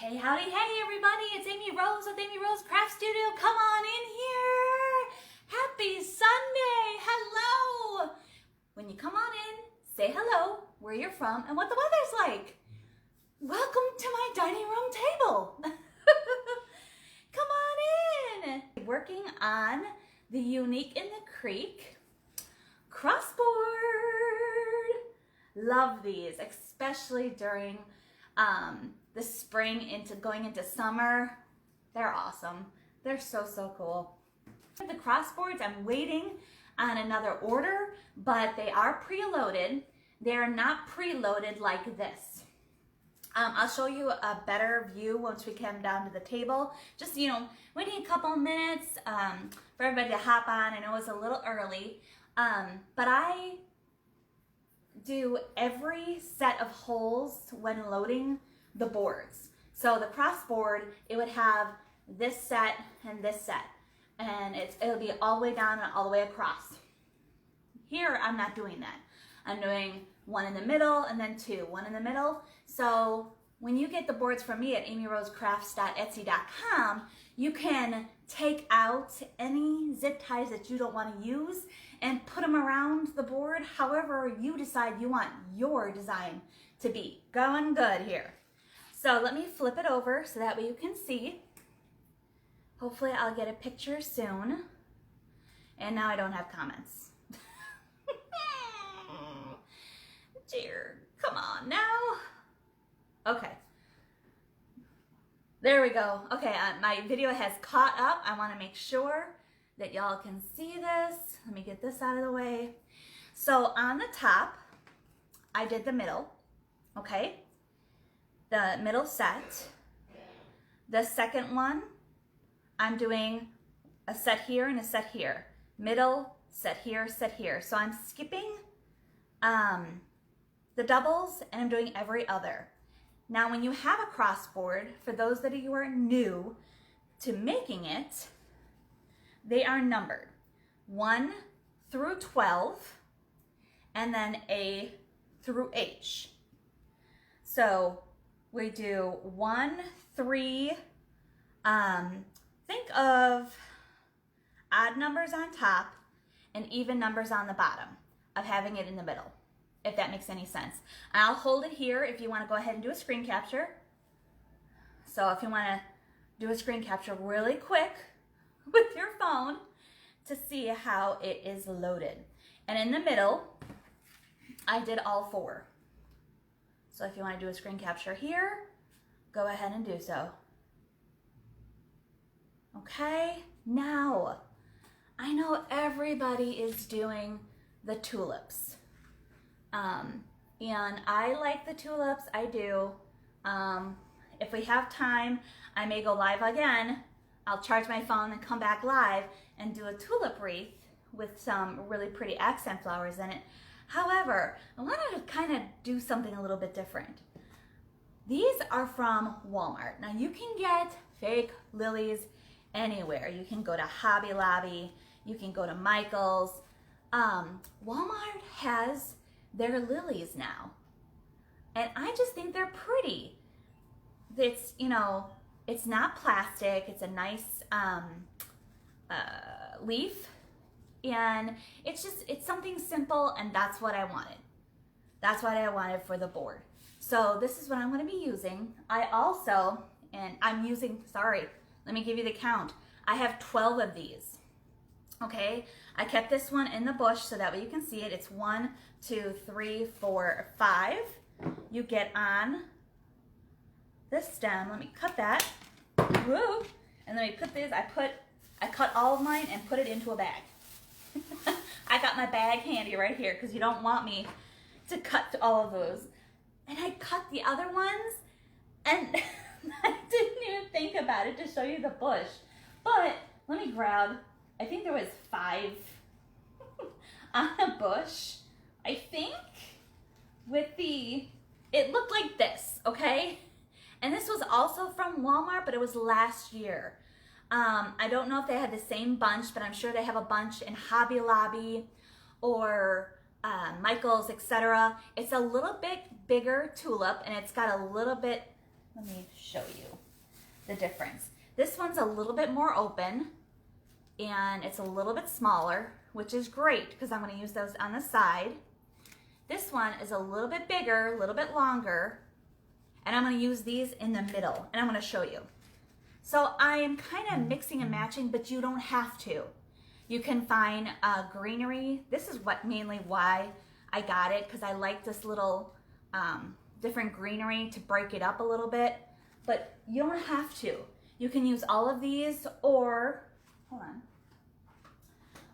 Hey, howdy, hey everybody, it's Amy Rose with Amy Rose Craft Studio. Come on in here. Happy Sunday, hello. When you come on in, say hello, where you're from, and what the weather's like. Welcome to my dining room table. Come on in. Working on the Unique in the Creek crossboard. Love these, especially during the spring going into summer. They're awesome. They're so cool. The crossboards, I'm waiting on another order, but they are preloaded. They're not preloaded like this. I'll show you a better view once we come down to the table. Just, waiting a couple minutes for everybody to hop on. I know it's a little early, but I do every set of holes when loading the boards. So the crossboard, it would have this set and this set, and it'll be all the way down and all the way across. Here, I'm not doing that. I'm doing one in the middle and then two, one in the middle. So when you get the boards from me at amyrosecrafts.etsy.com, you can take out any zip ties that you don't want to use and put them around the board however you decide you want your design to be. Going good here. So let me flip it over so that way you can see. Hopefully I'll get a picture soon. And now I don't have comments. Dear, come on now. Okay. There we go. Okay, my video has caught up. I want to make sure that y'all can see this. Let me get this out of the way. So on the top, I did the middle, okay? The middle set. The second one, I'm doing a set here and a set here. Middle, set here, set here. So I'm skipping the doubles and I'm doing every other. Now when you have a crossboard, for those that you are new to making it, they are numbered 1 through 12 and then A through H. So we do 1, 3, think of odd numbers on top and even numbers on the bottom of having it in the middle, if that makes any sense. I'll hold it here if you want to go ahead and do a screen capture. So if you want to do a screen capture really quick with your phone to see how it is loaded. And in the middle, I did all 4. So if you want to do a screen capture here, go ahead and do so. Okay, now I know everybody is doing the tulips. And I like the tulips, I do. If we have time, I may go live again. I'll charge my phone and come back live and do a tulip wreath with some really pretty accent flowers in it. However, I wanted to kind of do something a little bit different. These are from Walmart. Now you can get fake lilies anywhere. You can go to Hobby Lobby, you can go to Michael's. Walmart has their lilies now. And I just think they're pretty. It's, it's not plastic. It's a nice leaf. And it's something simple, and that's what I wanted. That's what I wanted for the board. So this is what I'm going to be using. I also, let me give you the count. I have 12 of these. Okay, I kept this one in the bush so that way you can see it. It's 1, 2, 3, 4, 5. You get on this stem. Let me cut that. Woo! And then we put this. I cut all of mine and put it into a bag. I got my bag handy right here because you don't want me to cut all of those. And I cut the other ones, and I didn't even think about it to show you the bush. But let me grab. I think there was 5 on a bush, I think, it looked like this, okay? And this was also from Walmart, but it was last year. I don't know if they had the same bunch, but I'm sure they have a bunch in Hobby Lobby or Michael's, etc. It's a little bit bigger tulip, and it's got a little bit, let me show you the difference. This one's a little bit more open and it's a little bit smaller, which is great because I'm going to use those on the side. This one is a little bit bigger, a little bit longer, and I'm going to use these in the middle, and I'm going to show you. So I am kind of mixing and matching, but you don't have to. You can find greenery. This is mainly why I got it, because I like this little different greenery to break it up a little bit, but you don't have to. You can use all of these, or, hold on.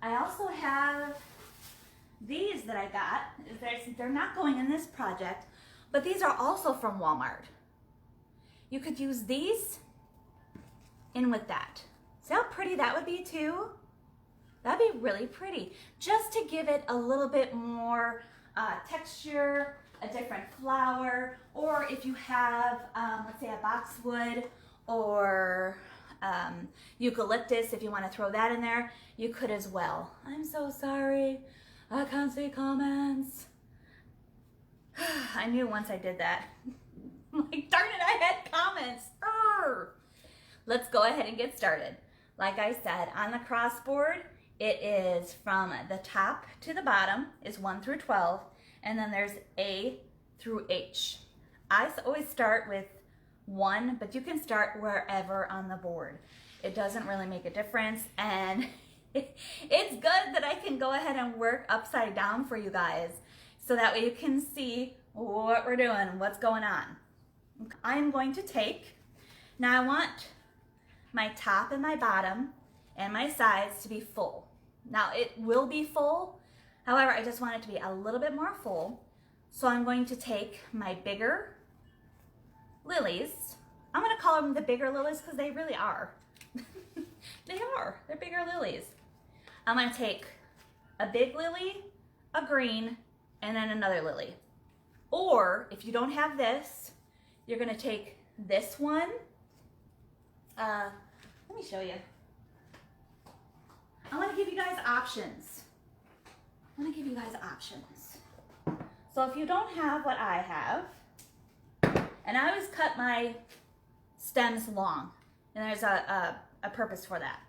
I also have these that I got. They're not going in this project, but these are also from Walmart. You could use these in with that. See how pretty that would be too? That'd be really pretty. Just to give it a little bit more texture, a different flower, or if you have, let's say, a boxwood or eucalyptus, if you want to throw that in there, you could as well. I'm so sorry. I can't see comments. I knew once I did that. Like, darn it, I had comments. Urgh. Let's go ahead and get started. Like I said, on the crossboard, it is from the top to the bottom is 1 through 12, and then there's A through H. I always start with 1, but you can start wherever on the board. It doesn't really make a difference, and it's good that I can go ahead and work upside down for you guys, so that way you can see what we're doing, what's going on. I'm going to take, now I want my top and my bottom and my sides to be full. Now it will be full, however, I just want it to be a little bit more full. So I'm going to take my bigger lilies. I'm going to call them the bigger lilies because they really are. They're bigger lilies. I'm going to take a big lily, a green, and then another lily. Or if you don't have this, you're going to take this one. Let me show you. I want to give you guys options. So if you don't have what I have, and I always cut my stems long, and there's a purpose for that.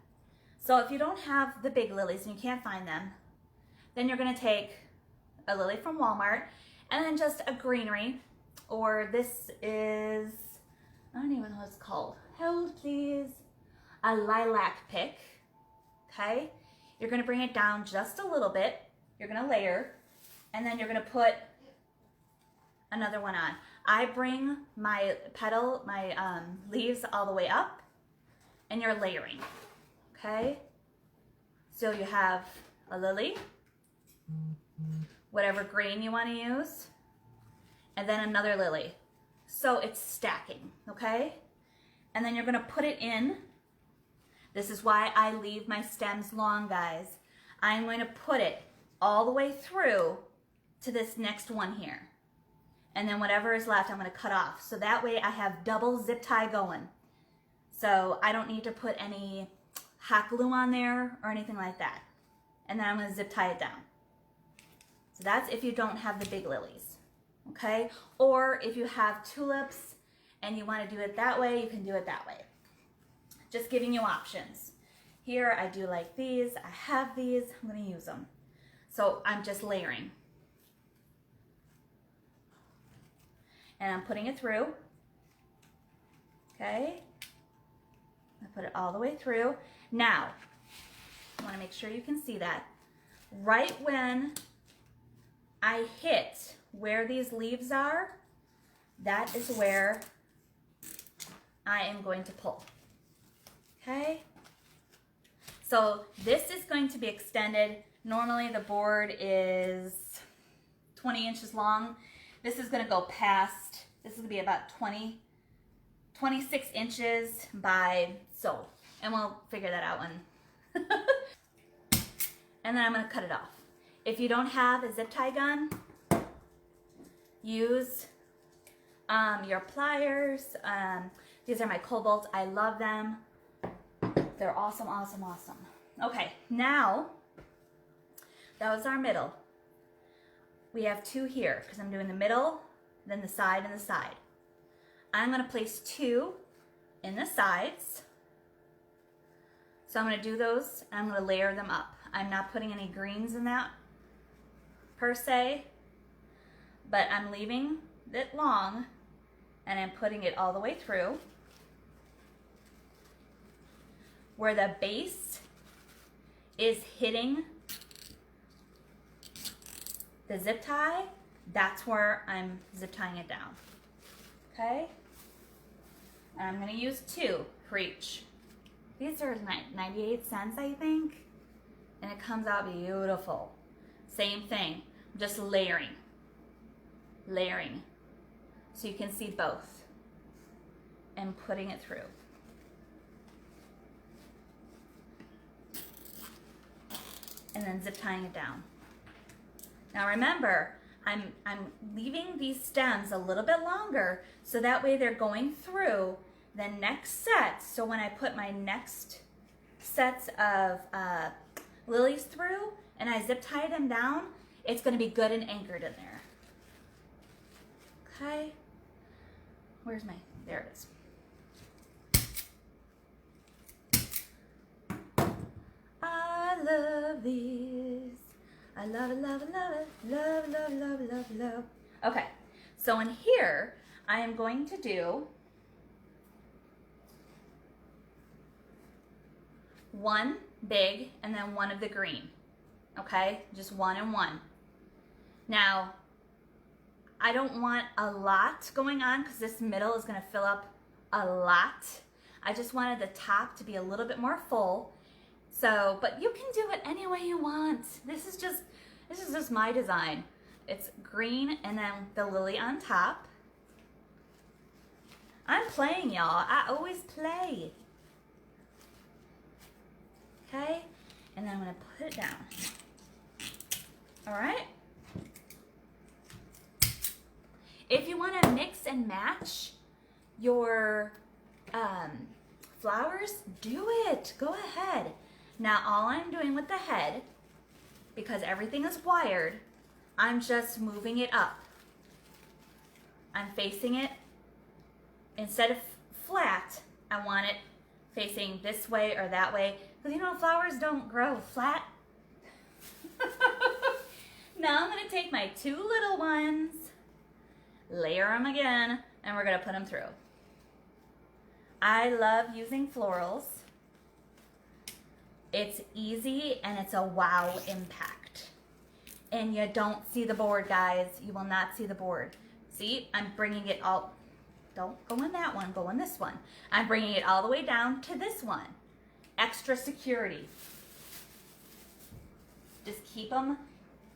So if you don't have the big lilies and you can't find them, then you're going to take a lily from Walmart and then just a greenery, or this is, I don't even know what it's called. Hold please. A lilac pick. Okay? You're going to bring it down just a little bit. You're going to layer, and then you're going to put another one on. I bring my leaves all the way up, and you're layering. Okay? So you have a lily, whatever green you want to use, and then another lily. So it's stacking, okay? And then you're going to put it in. This is why I leave my stems long, guys. I'm going to put it all the way through to this next one here. And then whatever is left, I'm going to cut off. So that way I have double zip tie going. So I don't need to put any hot glue on there or anything like that. And then I'm going to zip tie it down. So that's if you don't have the big lilies, okay? Or if you have tulips and you want to do it that way, you can do it that way. Just giving you options. Here I do like these, I have these, I'm going to use them. So I'm just layering. And I'm putting it through, okay? I put it all the way through. Now, I want to make sure you can see that. Right when I hit where these leaves are, that is where I am going to pull. Okay? So this is going to be extended. Normally the board is 20 inches long. This is going to go past, this is going to be about 26 inches by so, and we'll figure that out when. And then I'm going to cut it off. If you don't have a zip tie gun, use your pliers. These are my Cobalts. I love them. They're awesome, awesome, awesome. Okay, now that was our middle. We have two here because I'm doing the middle, then the side and the side. I'm gonna place 2 in the sides. So I'm gonna do those and I'm gonna layer them up. I'm not putting any greens in that per se, but I'm leaving it long and I'm putting it all the way through. Where the base is hitting the zip tie, that's where I'm zip tying it down. Okay? And I'm gonna use 2 for each. These are 98 cents, I think. And it comes out beautiful. Same thing, just layering. Layering. So you can see both. And putting it through. And then zip tying it down. Now remember, I'm leaving these stems a little bit longer so that way they're going through the next set. So when I put my next sets of lilies through and I zip tie them down, it's going to be good and anchored in there. Okay. Where's my, there it is. I love these. I love it, love it, love it, love, love, love, love, love. Okay, so in here, I am going to do 1 big and then 1 of the green. Okay, just 1 and 1. Now, I don't want a lot going on because this middle is going to fill up a lot. I just wanted the top to be a little bit more full. So, but you can do it any way you want. This is just my design. It's green and then the lily on top. I'm playing, y'all. I always play. Okay? And then I'm gonna put it down. All right? If you wanna mix and match your flowers, do it. Go ahead. Now all I'm doing with the head, because everything is wired, I'm just moving it up. I'm facing it, instead of flat, I want it facing this way or that way, because you know flowers don't grow flat. Now I'm gonna take my 2 little ones, layer them again, and we're gonna put them through. I love using florals. It's easy and it's a wow impact. And you don't see the board, guys. You will not see the board. See, I'm bringing it all, don't go in that one, go in this one. I'm bringing it all the way down to this one. Extra security. Just keep them,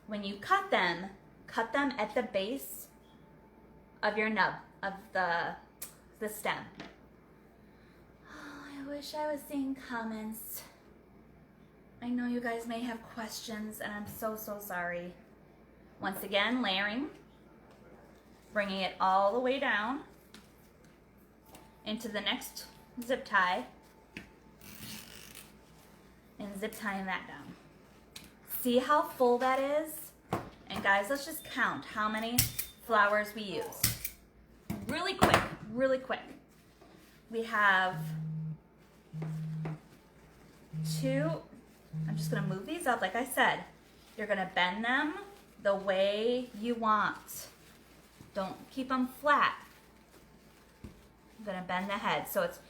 when you cut them at the base of your nub, of the stem. Oh, I wish I was seeing comments. I know you guys may have questions and I'm so sorry. Once again, layering, bringing it all the way down into the next zip tie and zip tying that down. See how full that is? And guys, let's just count how many flowers we use. Really quick, really quick. We have 2, I'm just gonna move these up, like I said. You're gonna bend them the way you want. Don't keep them flat. I'm gonna bend the head. So it's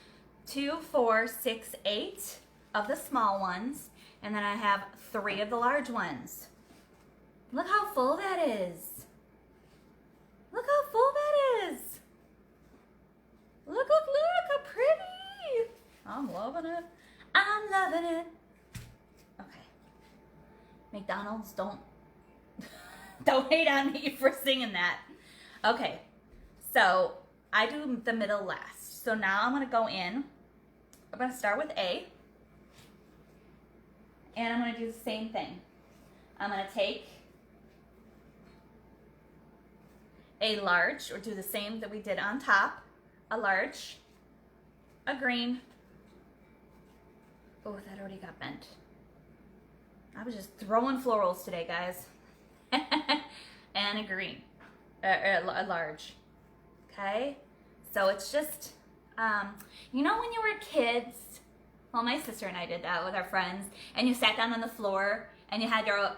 2, 4, 6, 8 of the small ones, and then I have 3 of the large ones. Look how full that is. Look how full that is. Look, how pretty. I'm loving it. I'm loving it. Okay. McDonald's, don't hate on me for singing that. Okay. So I do the middle last. So now I'm going to go in. I'm going to start with A. And I'm going to do the same thing. I'm going to take a large, or do the same that we did on top. A large, a green. Oh, that already got bent. I was just throwing florals today, guys. And a green, a large. Okay? So it's just, you know when you were kids, well, my sister and I did that with our friends, and you sat down on the floor and you had your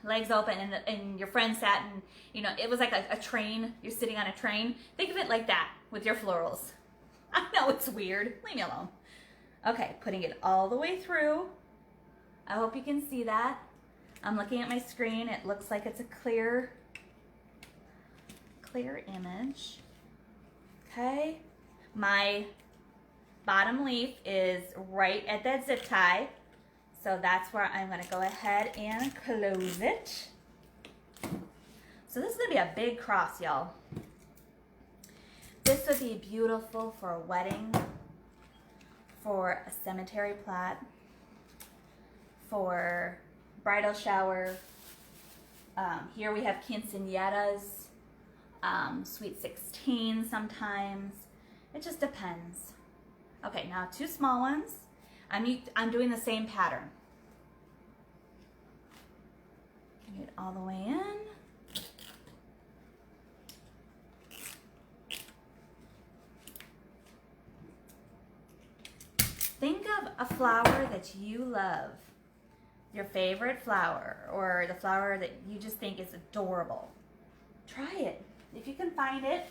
legs open, and your friend sat, and you know it was like a train. You're sitting on a train. Think of it like that with your florals. I know it's weird. Leave me alone. Okay, putting it all the way through. I hope you can see that. I'm looking at my screen. It looks like it's a clear image. Okay, my bottom leaf is right at that zip tie, so that's where I'm going to go ahead and close it. So this is going to be a big cross, y'all. This would be beautiful for a wedding, for a cemetery plot, for bridal shower. Here we have quinceañeras, sweet 16 sometimes. It just depends. Okay, now 2 small ones. I'm doing the same pattern. Get it all the way in. Think of a flower that you love, your favorite flower, or the flower that you just think is adorable. Try it. If you can find it,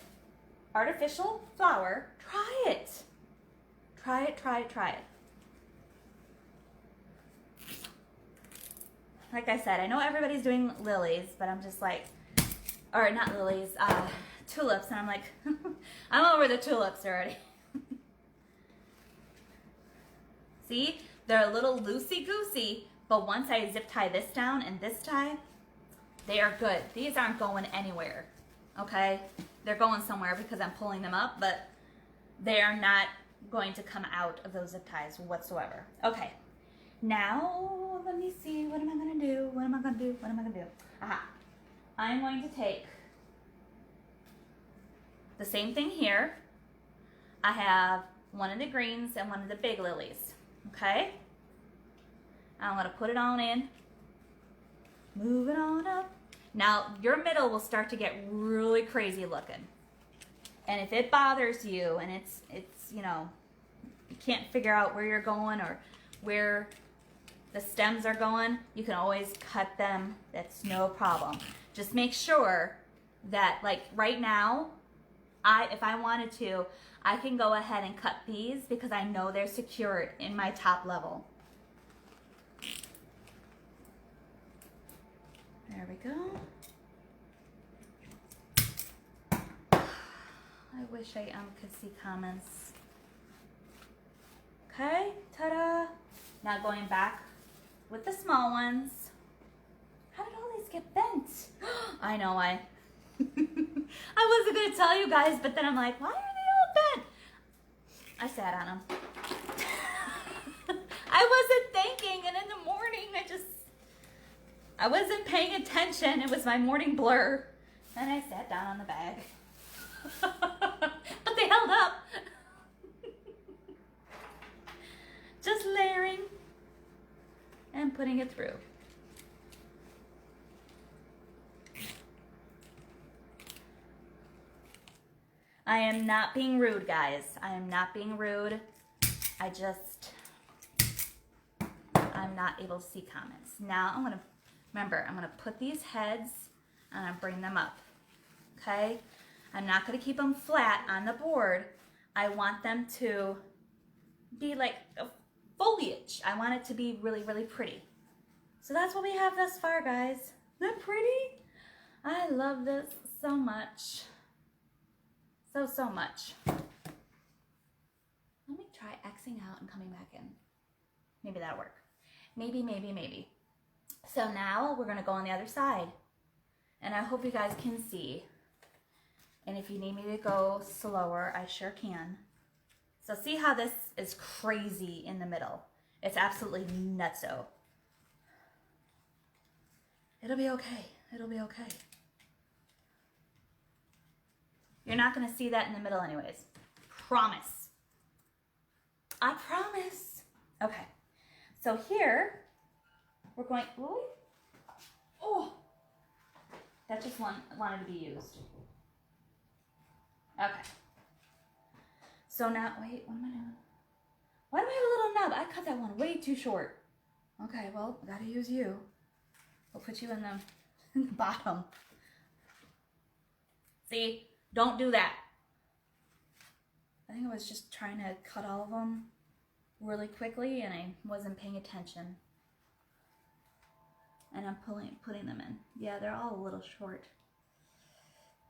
artificial flower, try it. Try it, try it, try it. Like I said, I know everybody's doing lilies, but I'm just like, or not lilies, tulips, and I'm like, I'm over the tulips already. See, they're a little loosey-goosey, but once I zip tie this down and this tie, they are good. These aren't going anywhere, okay? They're going somewhere because I'm pulling them up, but they are not going to come out of those zip ties whatsoever. Okay, now let me see, what am I gonna do? What am I gonna do? What am I gonna do? Aha, I'm going to take the same thing here. I have one of the greens and one of the big lilies, okay? I'm gonna put it on in, move it on up. Now your middle will start to get really crazy looking. And if it bothers you and it's you know, you can't figure out where you're going or where the stems are going, you can always cut them. That's no problem. Just make sure that, like right now, if I wanted to, I can go ahead and cut these because I know they're secured in my top level. There we go. I wish I could see comments. Okay, ta-da. Now going back with the small ones. How did all these get bent? I know, I wasn't going to tell you guys, but then I'm like, why are they all bent? I sat on them. I wasn't thinking, and in the morning, I wasn't paying attention. It was my morning blur. Then I sat down on the bag. But they held up. Just layering and putting it through. I am not being rude, guys. I am not being rude. I'm not able to see comments. Now I'm gonna put these heads and I bring them up, okay? I'm not gonna keep them flat on the board. I want them to be like a foliage. I want it to be really, really pretty. So that's what we have thus far, guys. Isn't that pretty? I love this so much. So much. Let me try Xing out and coming back in. Maybe that'll work. Maybe. So now we're gonna go on the other side. And I hope you guys can see. And if you need me to go slower, I sure can. So see how this is crazy in the middle. It's absolutely nutso. It'll be okay. It'll be okay. You're not going to see that in the middle anyways. Promise. I promise. Okay. So here, we're going, ooh, oh, that just wanted to be used. Okay. So now, wait, what am I doing? Why do I have a little nub? I cut that one way too short. Okay, well, I gotta use you. We'll put you in the bottom. See, don't do that. I think I was just trying to cut all of them really quickly and I wasn't paying attention. And I'm putting them in. Yeah, they're all a little short.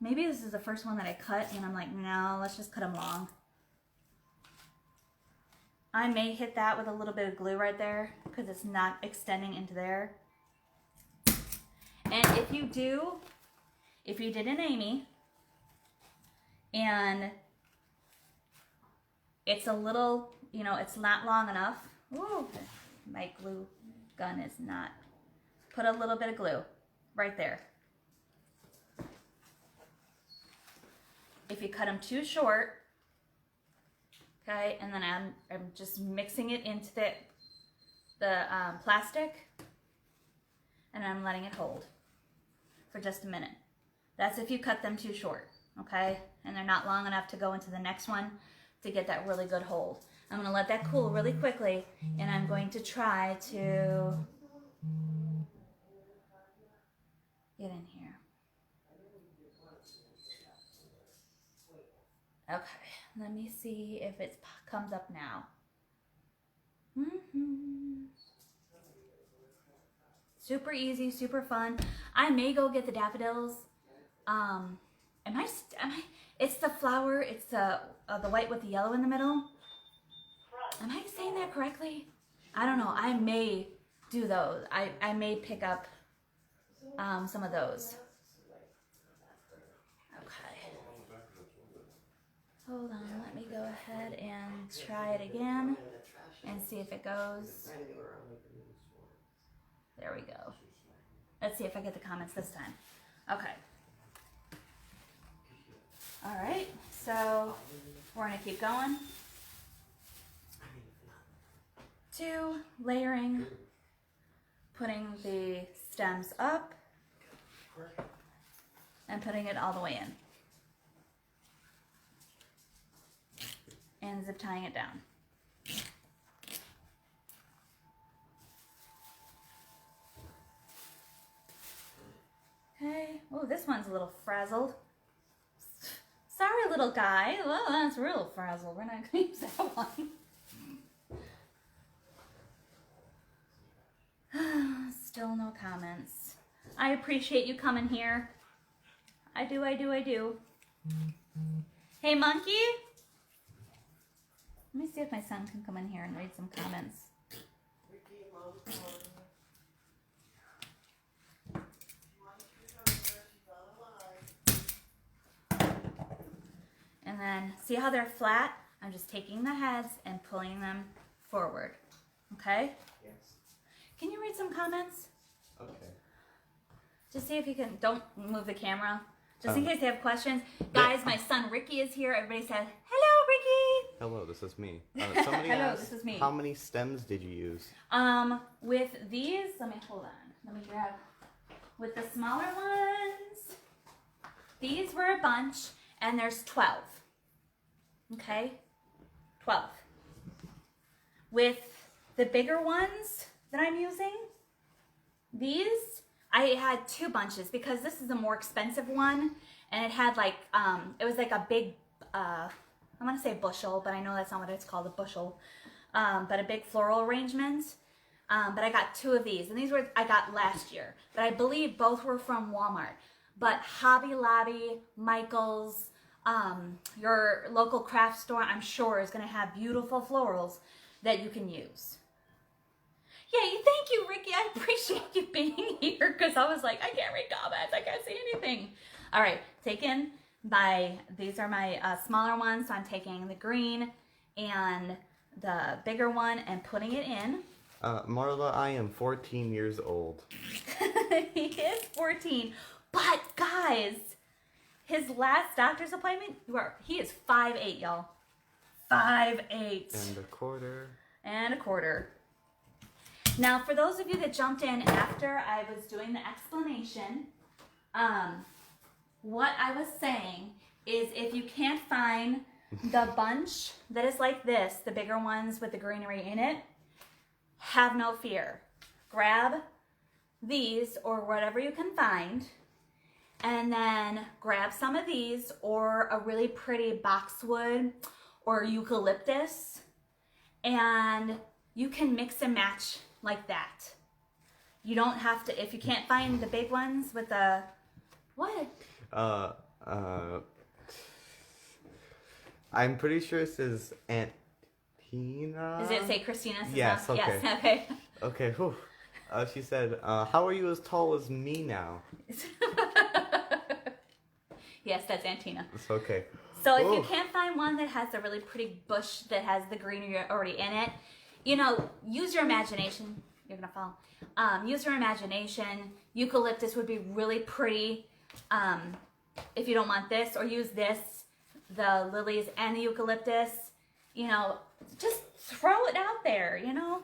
Maybe this is the first one that I cut and I'm like, no, let's just cut them long. I may hit that with a little bit of glue right there because it's not extending into there. And if you did an Amy and it's a little, you know, it's not long enough. Ooh, my glue gun is not. Put a little bit of glue right there. If you cut them too short, okay, and then I'm just mixing it into the plastic, and I'm letting it hold for just a minute. That's if you cut them too short, okay, and they're not long enough to go into the next one to get that really good hold. I'm going to let that cool really quickly, and I'm going to try to get in here. Okay, let me see if it comes up now. Super easy, super fun. I may go get the daffodils. It's the flower, it's the white with the yellow in the middle. Am I saying that correctly? I don't know. I may do those. I may pick up some of those. Hold on, let me go ahead and try it again and see if it goes. There we go. Let's see if I get the comments this time. Okay. All right, so we're gonna keep going. 2, layering, putting the stems up and putting it all the way in. And zip tying it down. Okay. Oh, this one's a little frazzled. Sorry, little guy. Well, that's real frazzled. We're not going to use that one. Still no comments. I appreciate you coming here. I do. Hey, monkey. Let me see if my son can come in here and read some comments. And then, see how they're flat? I'm just taking the heads and pulling them forward. Okay? Yes. Can you read some comments? Okay. Just see if you can, don't move the camera. Just in case they have questions. Guys, my son Ricky is here. Everybody said, hello, Ricky. Hello, this is me. Somebody Hello, asked, this is me. how many stems did you use? With these, hold on. Let me grab, with the smaller ones, these were a bunch, and there's 12. Okay? 12. With the bigger ones that I'm using, these, I had 2 bunches because this is a more expensive one, and it had like, it was like a big, I'm gonna say bushel, but I know that's not what it's called, a bushel, but a big floral arrangement. But I got 2 of these, and these were I got last year, but I believe both were from Walmart. But Hobby Lobby, Michael's, your local craft store, I'm sure is gonna have beautiful florals that you can use. Yay, thank you, Ricky. I appreciate you being here because I was like, I can't read comments. I can't see anything. All right, these are my smaller ones. So I'm taking the green and the bigger one and putting it in. Marla, I am 14 years old. He is 14. But guys, his last doctor's appointment, he is 5'8", y'all. 5'8". And a quarter. And a quarter. Now, for those of you that jumped in after I was doing the explanation, what I was saying is if you can't find The bunch that is like this, the bigger ones with the greenery in it, have no fear. Grab these or whatever you can find, and then grab some of these or a really pretty boxwood or eucalyptus, and you can mix and match like that. You don't have to, if you can't find the big ones with the, what? I'm pretty sure it says Antina. Does it say Christina? Yes, okay. Yes, okay. Okay, whew. She said, how are you as tall as me now? Yes, that's Antina. It's okay. So if you can't find one that has a really pretty bush that has the greenery already in it, you know, use your imagination. You're gonna fall. Use your imagination. Eucalyptus would be really pretty if you don't want this, or use this, the lilies and the eucalyptus. You know, just throw it out there, you know.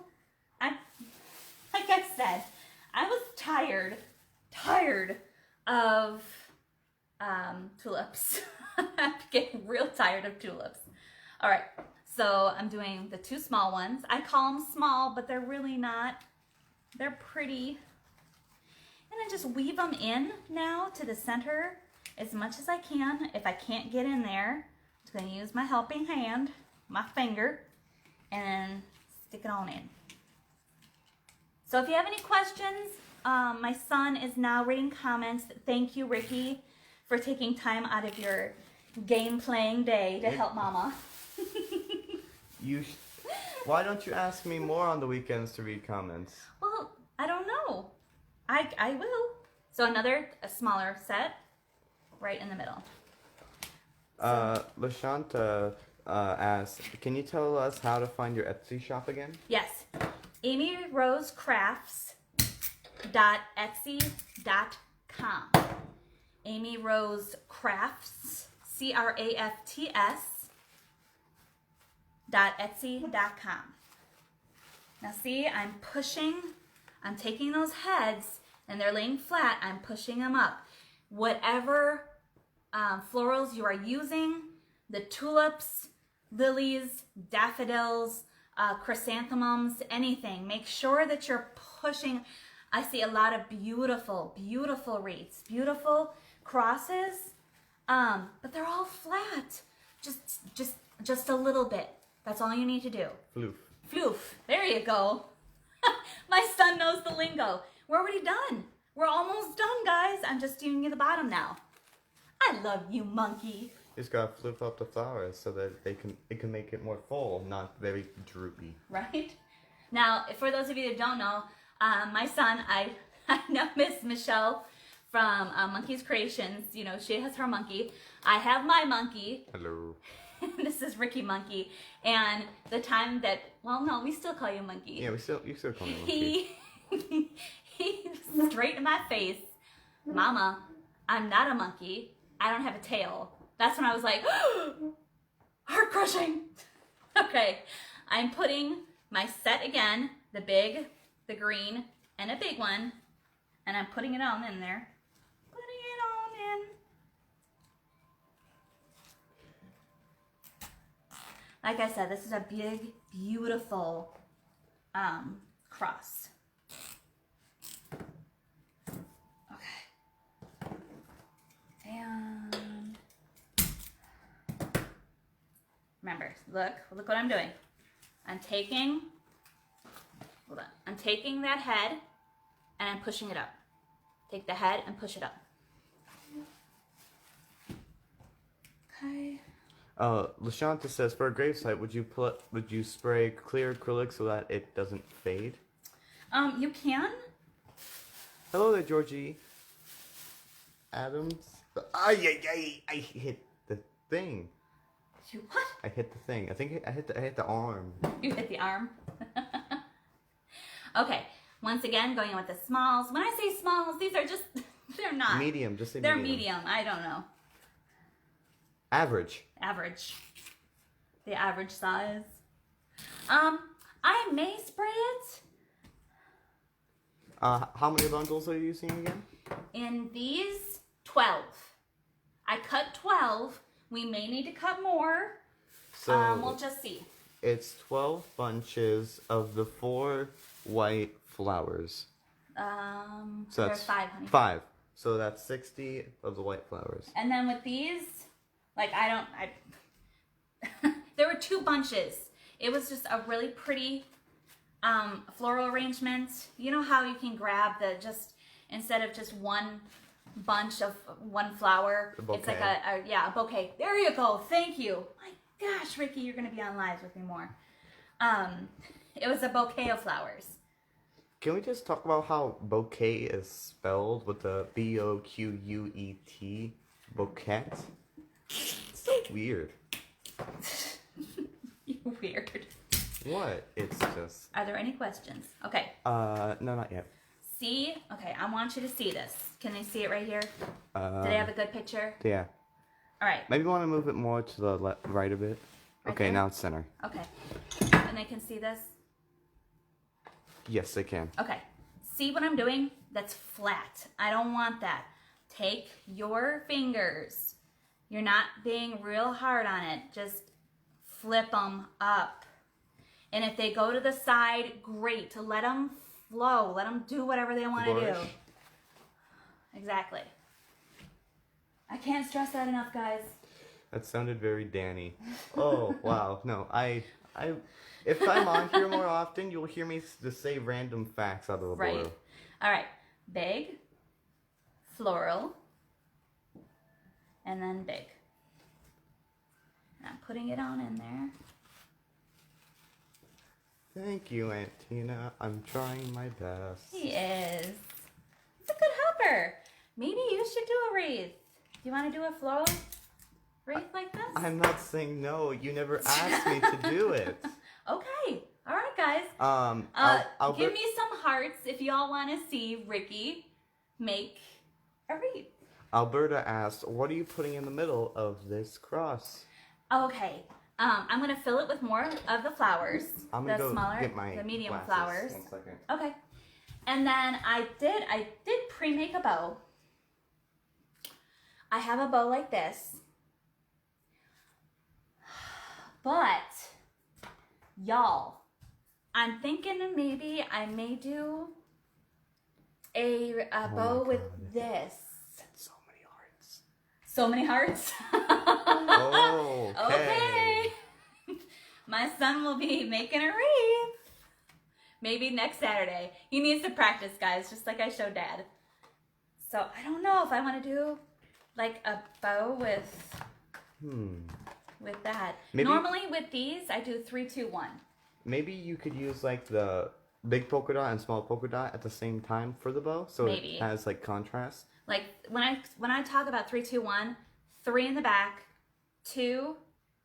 Like I said, I was tired of tulips. I'm getting real tired of tulips. All right, so I'm doing the two small ones. I call them small, but they're really not. They're pretty. And I just weave them in now to the center as much as I can. If I can't get in there, I'm just going to use my helping hand, my finger, and stick it on in. So if you have any questions, my son is now reading comments. Thank you, Ricky, for taking time out of your game playing day to help Mama. Why don't you ask me more on the weekends to read comments? Well, I don't know. I will. So a smaller set right in the middle. Lashanta asks, can you tell us how to find your Etsy shop again? Yes. amyrosecrafts.etsy.com. Amy Rose Crafts, crafts.etsy.com. Now see, I'm taking those heads and they're laying flat, I'm pushing them up. Whatever florals you are using, the tulips, lilies, daffodils, chrysanthemums, anything, make sure that you're pushing. I see a lot of beautiful, beautiful wreaths, beautiful crosses, but they're all flat. Just a little bit. That's all you need to do. Floof. Floof. There you go. My son knows the lingo. We're already done. We're almost done, guys. I'm just doing the bottom now. I love you, monkey. You just gotta flip up the flowers so that it can make it more full, not very droopy. Right? Now, for those of you that don't know, my son, I know Miss Michelle from Monkey's Creations. You know, she has her monkey. I have my monkey. Hello. This is Ricky Monkey. And the time that, well, no, we still call you Monkey. Yeah, you still call me monkey. He straight in my face, Mama, I'm not a monkey. I don't have a tail. That's when I was like, heart crushing. Okay, I'm putting my set again, the big, the green, and a big one, and I'm putting it on in there. Putting it on in. Like I said, this is a big, beautiful cross. Okay. And remember, look what I'm doing. I'm taking that head and I'm pushing it up. Take the head and push it up. Okay. Lashanta says, for a gravesite, would you spray clear acrylic so that it doesn't fade? You can. Hello there, Georgie Adams. I hit the thing. You what? I hit the thing. I think I hit the arm. You hit the arm. Okay. Once again, going in with the smalls. When I say smalls, these are just, they're not. Medium, just say they're medium. medium. I don't know. Average. Average. The average size. I may spray it. How many bundles are you using again? In these, 12. I cut 12. We may need to cut more. So we'll just see. it's 12 bunches of the 4 white flowers. So that's there's 5, honey. 5. So that's 60 of the white flowers. And then with these, like there were 2 bunches. It was just a really pretty floral arrangement. You know how you can grab instead of just one bunch of one flower, it's like a bouquet. There you go. Thank you. My gosh, Ricky, you're gonna be on lives with me more. It was a bouquet of flowers. Can we just talk about how bouquet is spelled with the B-O-Q-U-E-T? Bouquet? It's so weird. You're weird. What? It's just... Are there any questions? Okay. No, not yet. See? Okay, I want you to see this. Can they see it right here? Did I have a good picture? Yeah. All right. Maybe you want to move it more to the right a bit. Right okay, there? now it's center. Okay. And they can see this? Yes, they can. Okay. See what I'm doing? That's flat. I don't want that. Take your fingers. You're not being real hard on it. Just flip them up. And if they go to the side, great. To let them flow. Let them do whatever they want to do. Exactly. I can't stress that enough, guys. That sounded very Danny. Oh, wow. No, if I'm on here more often, you'll hear me just say random facts out of the blue. Right. All right. Big, floral, and then big. And I'm putting it on in there. Thank you, Aunt Tina. I'm trying my best. He is. He's a good helper. Maybe you should do a wreath. Do you want to do a floral wreath like this? I'm not saying no. You never asked me to do it. Okay. All right, guys. Give me some hearts if y'all want to see Ricky make a wreath. Alberta asked, what are you putting in the middle of this cross? Okay. I'm going to fill it with more of the flowers. I'm going to go smaller, get my the medium glasses. flowers. 1 second. Okay. And then I did pre-make a bow. I have a bow like this. But, y'all, I'm thinking maybe I may do a bow with this. That's so many hearts. So many hearts? Oh, okay. My son will be making a wreath. Maybe next Saturday. He needs to practice, guys, just like I showed Dad. So I don't know if I want to do like a bow with that. Maybe, normally with these, I do 3, 2, 1. Maybe you could use like the big polka dot and small polka dot at the same time for the bow, so Maybe. it has like contrast. Like when I talk about 3, 2, 1, 3 in the back, 2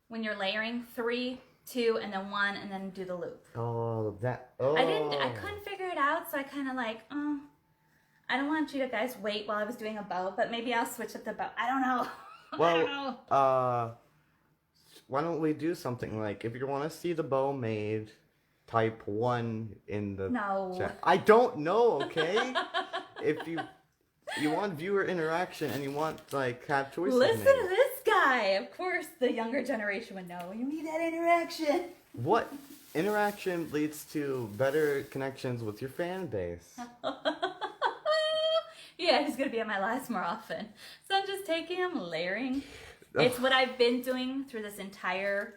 when you're layering, 3, 2, and then 1, and then do the loop. Oh, that. Oh. I couldn't figure it out, so I kind of like, I don't want you to guys wait while I was doing a bow, but maybe I'll switch up the bow. I don't know. Well, I don't know. Why don't we do something like, if you want to see the bow made, type 1 in the chat. I don't know, okay? If you want viewer interaction and you want like have choices Listen made. to this guy. Of course, the younger generation would know. You need that interaction. What interaction leads to better connections with your fan base? Yeah, he's gonna be at my lives more often. So I'm just taking him, layering. It's what I've been doing through this entire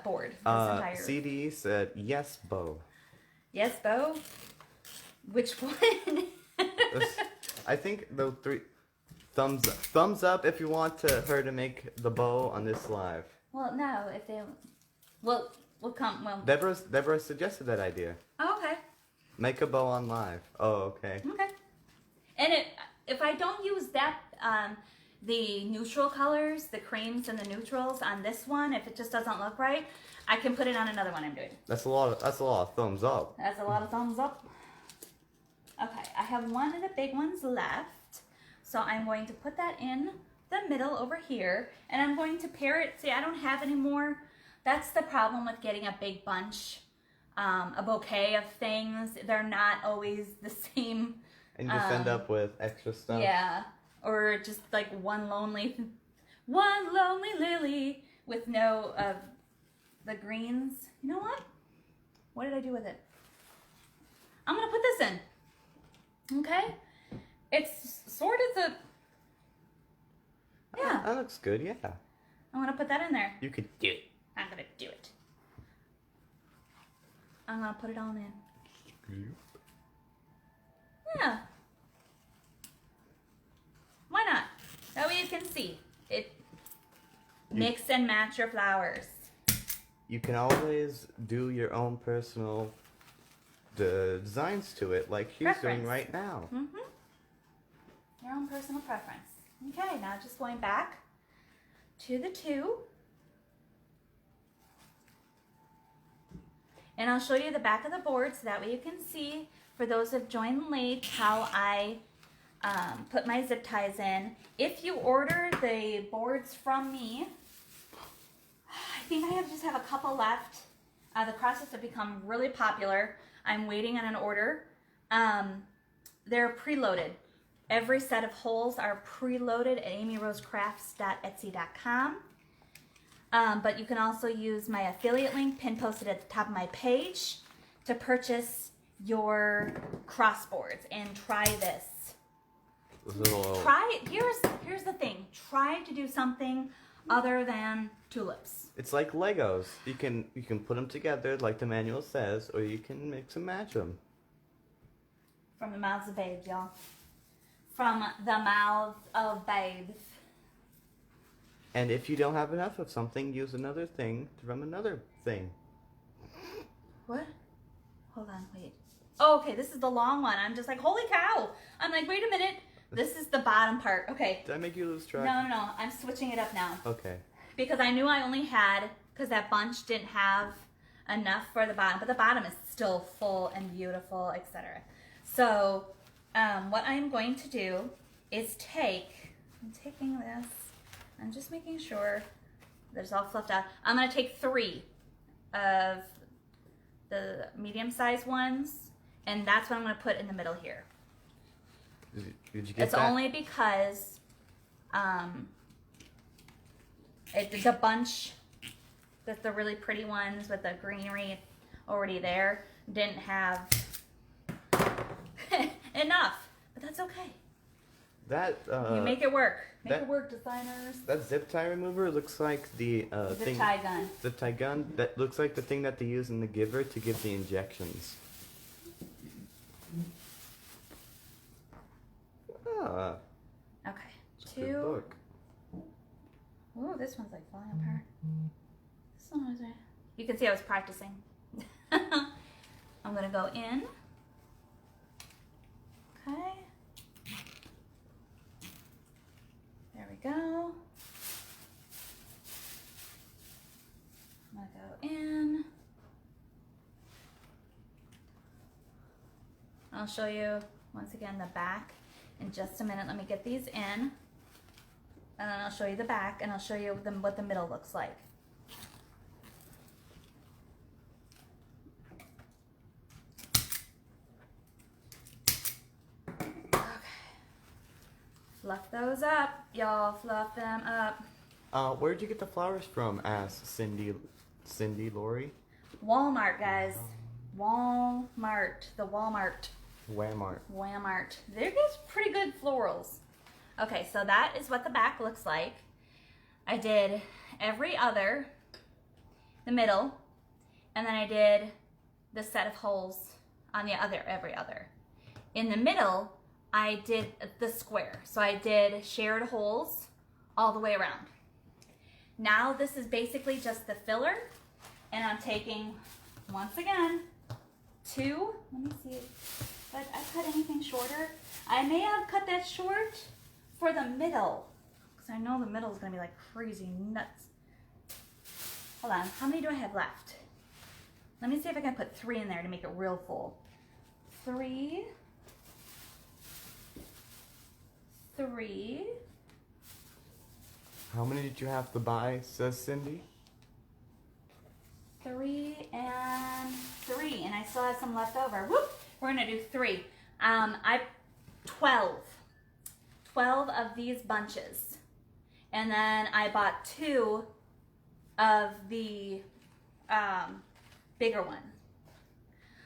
board. This entire... CD said yes, bow. Yes, Bo. Which one? I think the 3 thumbs up if you want her to make the bow on this live. Well, no, if they, we'll come. Well, Deborah suggested that idea. oh, okay. Make a bow on live. Oh, okay. Okay. And if I don't use that, the neutral colors, the creams and the neutrals on this one, if it just doesn't look right, I can put it on another one I'm doing. That's a lot of thumbs up. That's a lot of thumbs up. Okay, I have one of the big ones left. So I'm going to put that in the middle over here. And I'm going to pair it. See, I don't have any more. That's the problem with getting a big bunch. A bouquet of things. They're not always the same. And you just end up with extra stuff. Yeah. Or just like one lonely one lonely lily with no of the greens. You know what? What did I do with it? I'm gonna put this in. Okay? It's sort of the, yeah. That looks good, yeah. I'm gonna put that in there. You could do it. I'm gonna do it. I'm gonna put it all in. Yeah. Why not? That way you can see it. Mix and match your flowers. You can always do your own personal designs to it, like she's doing right now. Mm-hmm. Your own personal preference. Okay, now just going back to the two. And I'll show you the back of the board so that way you can see, for those who have joined late, how I put my zip ties in. If you order the boards from me, I think I just have a couple left. The crosses have become really popular. I'm waiting on an order. They're preloaded. Every set of holes are preloaded at amyrosecrafts.etsy.com. But you can also use my affiliate link pin posted at the top of my page to purchase your crossboards and try this. Try it. Here's the thing. Try to do something other than tulips. It's like Legos. You can put them together like the manual says, or you can mix and match them. From the mouths of babes, y'all. From the mouths of babes. And if you don't have enough of something, use another thing from another thing. What? Hold on, wait. Oh, okay, this is the long one. I'm just like, holy cow. I'm like, wait a minute. This is the bottom part. Okay. Did I make you lose track? No. I'm switching it up now. Okay. Because I knew I only had, because that bunch didn't have enough for the bottom. But the bottom is still full and beautiful, etc. So, what I'm going to do is I'm taking this. I'm just making sure that it's all fluffed out. I'm going to take 3 of the medium-sized ones, and that's what I'm going to put in the middle here. Did you get it's that? only because the bunch, the really pretty ones with the greenery already there, didn't have enough, but that's okay. That you make it work. Make it work, designers. That zip tie remover looks like the zip tie gun. Zip tie gun. That looks like the thing that they use in the Giver to give the injections. Ah. Okay. It's a good book. Oh, this one's like falling apart. This one was right. You can see I was practicing. I'm gonna go in. Okay. There we go. I'm gonna go in. I'll show you once again the back in just a minute. Let me get these in, and then I'll show you the back, and I'll show you what the middle looks like. Fluff those up, y'all. Fluff them up. Where'd you get the flowers from? Asked Cindy Lori. Walmart, guys. Walmart. The Walmart. Walmart. They're just pretty good florals. Okay, so that is what the back looks like. I did every other, the middle, and then I did the set of holes on the other, every other. In the middle, I did the square. So I did shared holes all the way around. Now this is basically just the filler, and I'm taking, once again, 2, let me see if I cut anything shorter. I may have cut that short for the middle, because I know the middle is going to be like crazy nuts. Hold on, how many do I have left? Let me see if I can put 3 in there to make it real full. 3. How many did you have to buy, says Cindy? 3 and 3, and I still have some left over. Whoop! We're gonna do 3. 12 of these bunches, And then I bought 2 of the bigger one.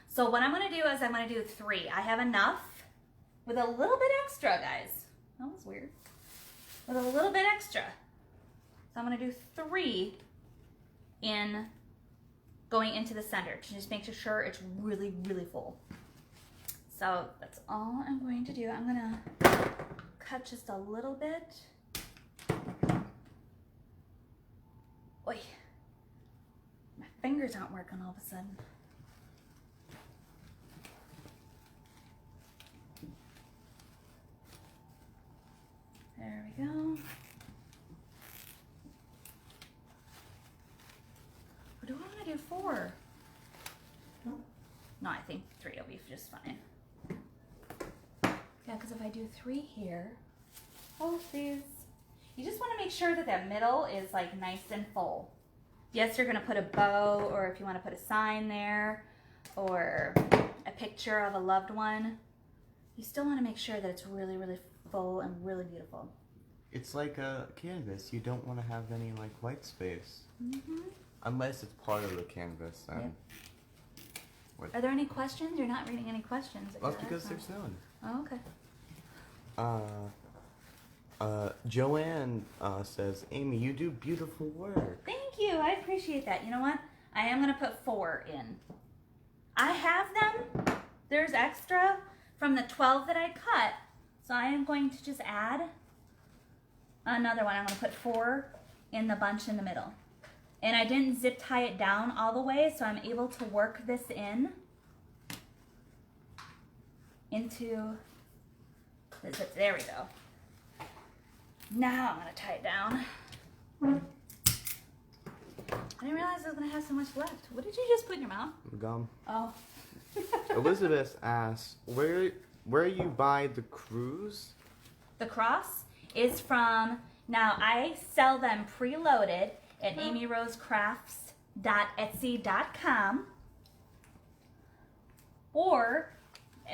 So what I'm going to do is I'm going to do 3. I have enough with a little bit extra, guys. That was weird. With a little bit extra. So I'm going to do 3 in going into the center to just make sure it's really, really full. So that's all I'm going to do. I'm going to cut just a little bit. Oy. My fingers aren't working all of a sudden. There we go. Or do I want to do 4? No, I think 3 will be just fine. Yeah, because if I do 3 here, oh please. You just want to make sure that that middle is like nice and full. Yes, you're going to put a bow, or if you want to put a sign there, or a picture of a loved one, you still want to make sure that it's really, really full and really beautiful. It's like a canvas. You don't want to have any like white space. Mm-hmm. Unless it's part of the canvas. Then. Yep. Are there any questions? You're not reading any questions. That's because there's none. Oh, okay. Joanne says, Amy, you do beautiful work. Thank you. I appreciate that. You know what? I am going to put 4 in. I have them. There's extra from the 12 that I cut. So I am going to just add another one. I'm going to put 4 in the bunch in the middle. And I didn't zip tie it down all the way, so I'm able to work this into the zip. There we go. Now I'm going to tie it down. I didn't realize I was going to have so much left. What did you just put in your mouth? Gum. Oh. Elizabeth asks, where you buy the cruise? The cross is from, now I sell them preloaded at amyrosecrafts.etsy.com, or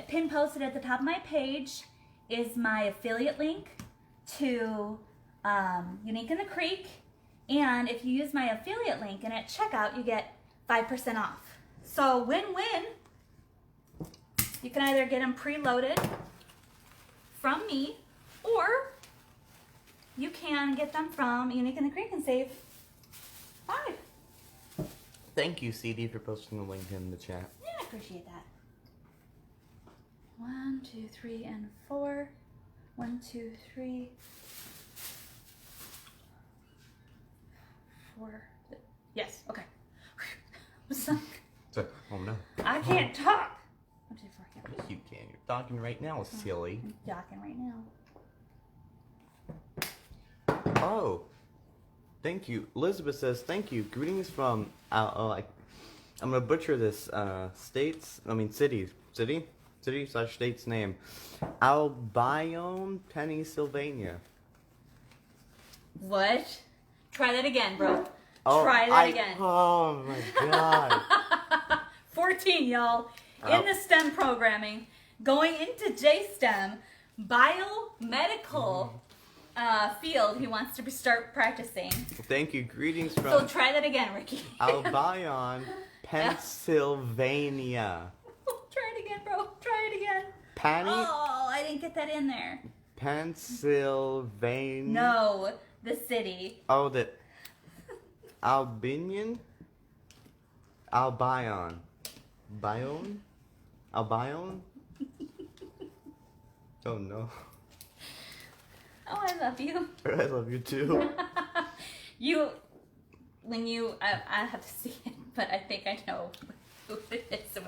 pin posted at the top of my page is my affiliate link to UTIC in the Creek, and if you use my affiliate link and at checkout you get 5% off. So win-win. You can either get them preloaded from me, or you can get them from UTIC in the Creek and save 5. Thank you, CD, for posting the link in the chat. Yeah, I appreciate that. 1, 2, 3, and 4. 1, 2, 3, 4. Yes, okay. So, oh no. I can't talk. 1, 2, 4, yeah. You can. You're talking right now, silly. I'm talking right now. Oh, thank you. Elizabeth says, thank you. Greetings from, I'm going to butcher this city/state's name. Albion, Pennsylvania. What? Try that again, bro. Oh, Try that again. Oh my god. 14, y'all. In the STEM programming, going into JSTEM, biomedical field he wants to start practicing. Thank you. Greetings from... So try that again, Ricky. Albion, Pennsylvania. Try it again, bro. Try it again. Penny? Oh, I didn't get that in there. Pennsylvania. No, the city. Oh, the Albinian? Albion. Bion? Albion? Oh no. Oh, I love you. I love you too. I have to see it, but I think I know who it is.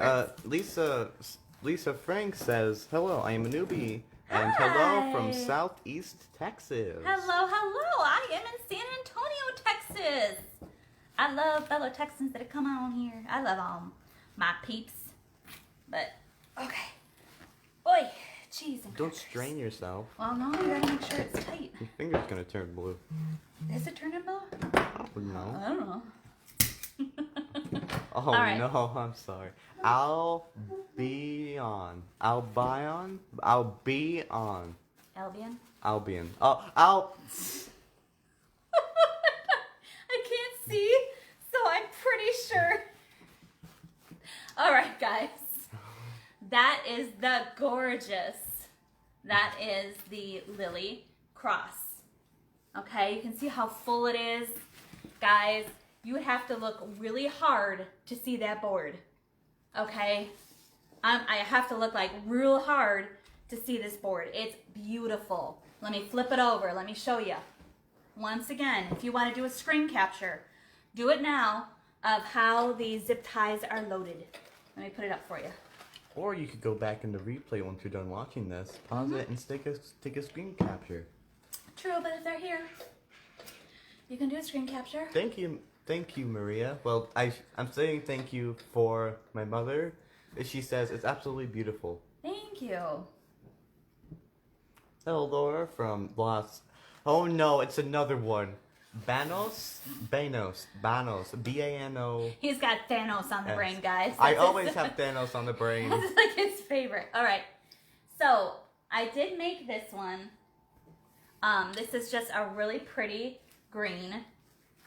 Lisa Frank says, hello, I am a newbie. And Hi. hello from Southeast Texas. Hello. I am in San Antonio, Texas. I love fellow Texans that have come on here. I love my peeps. But, okay. Oi, cheese and Don't crackers. strain yourself. Well, no, you gotta make sure it's tight. Your finger's gonna turn blue. Is it turning blue? No. I don't know. Oh right. no, I'm sorry. Albion. Albion? Albion. Albion? Albion. Oh, see? So I'm pretty sure. All right, guys. That is the gorgeous. That is the Lily Cross. Okay, you can see how full it is. Guys, you would have to look really hard to see that board. Okay? I have to look like real hard to see this board. It's beautiful. Let me flip it over. Let me show you. Once again, if you want to do a screen capture, do it now of how the zip ties are loaded. Let me put it up for you. Or you could go back in the replay once you're done watching this, pause it, and take a screen capture. True, but if they're here, you can do a screen capture. Thank you, Maria. Well, I'm saying thank you for my mother. She says it's absolutely beautiful. Thank you. Hello, Laura from Los. Oh no, it's another one. Banos, B-A-N-O. He's got Thanos on the brain, guys. I always have Thanos on the brain. That's like his favorite. All right. So I did make this one. This is just a really pretty green.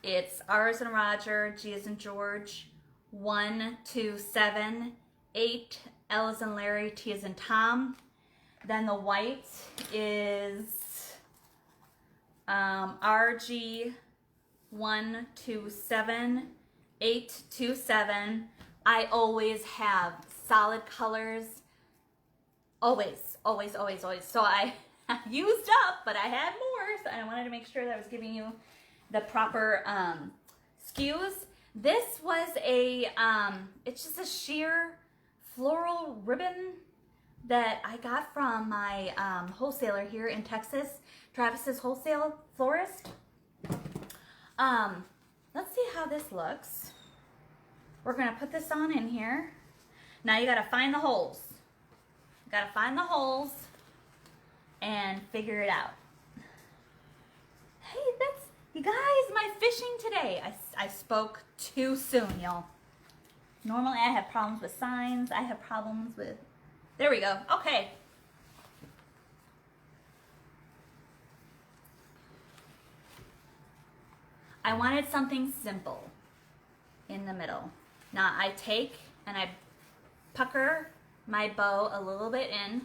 It's R as in Roger, G as in George, 1, 2, 7, 8, L as in Larry, T as in Tom. Then the white is RG 1, 2, 7, 8, 2, 7. I always have solid colors. Always, always, always, always. So I used up, but I had more. So I wanted to make sure that I was giving you the proper SKUs. This was a, it's just a sheer floral ribbon that I got from my wholesaler here in Texas, Travis's Wholesale Florist. Let's see how this looks. We're gonna put this on in here. Now you gotta find the holes. You gotta find the holes and figure it out. Hey, that's, you guys, my fishing today. I spoke too soon, y'all. Normally I have problems with signs. I have problems with, there we go. Okay. I wanted something simple in the middle. Now I take and I pucker my bow a little bit in,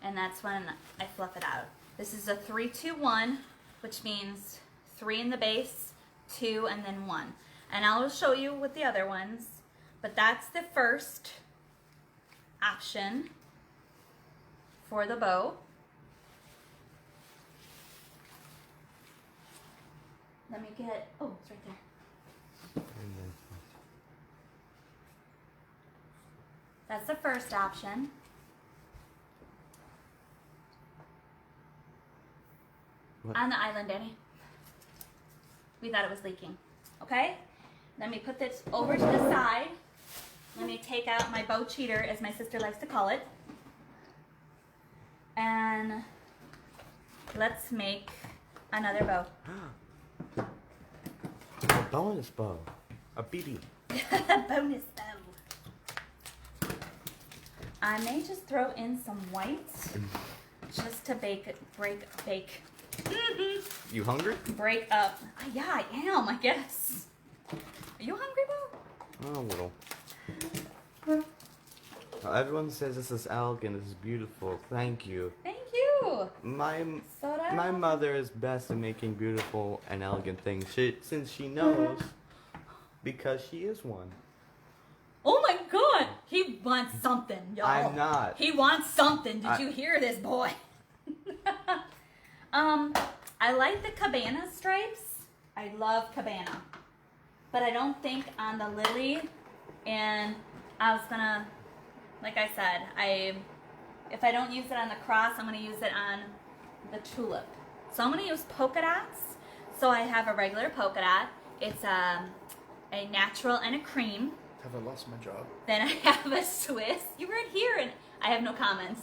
and that's when I fluff it out. This is a 3-2-1, which means 3 in the base, 2, and then 1. And I'll show you with the other ones, but that's the first option for the bow. Let me get, oh, it's right there. That's the first option. What? On the island, Danny. We thought it was leaking. Okay? Let me put this over to the side. Let me take out my bow cheater, as my sister likes to call it. And let's make another bow. A bonus bow. A BB. Bonus bow. I may just throw in some whites just to break. You hungry? Break up. Yeah, I am, I guess. Are you hungry, Bo? Oh, a little. Everyone says this is elegant, this is beautiful. Thank you. Thank you. My mother is best at making beautiful and elegant things. Since she knows, because she is one. Oh my God! He wants something, y'all. I'm not. He wants something. Did you hear this, boy? I like the cabana stripes. I love cabana, but I don't think on the lily. And I was gonna, like I said, if I don't use it on the cross, I'm gonna use it on the tulip. So I'm gonna use polka dots. So I have a regular polka dot. It's a natural and a cream. Have I lost my job? Then I have a Swiss. You weren't here, and I have no comments.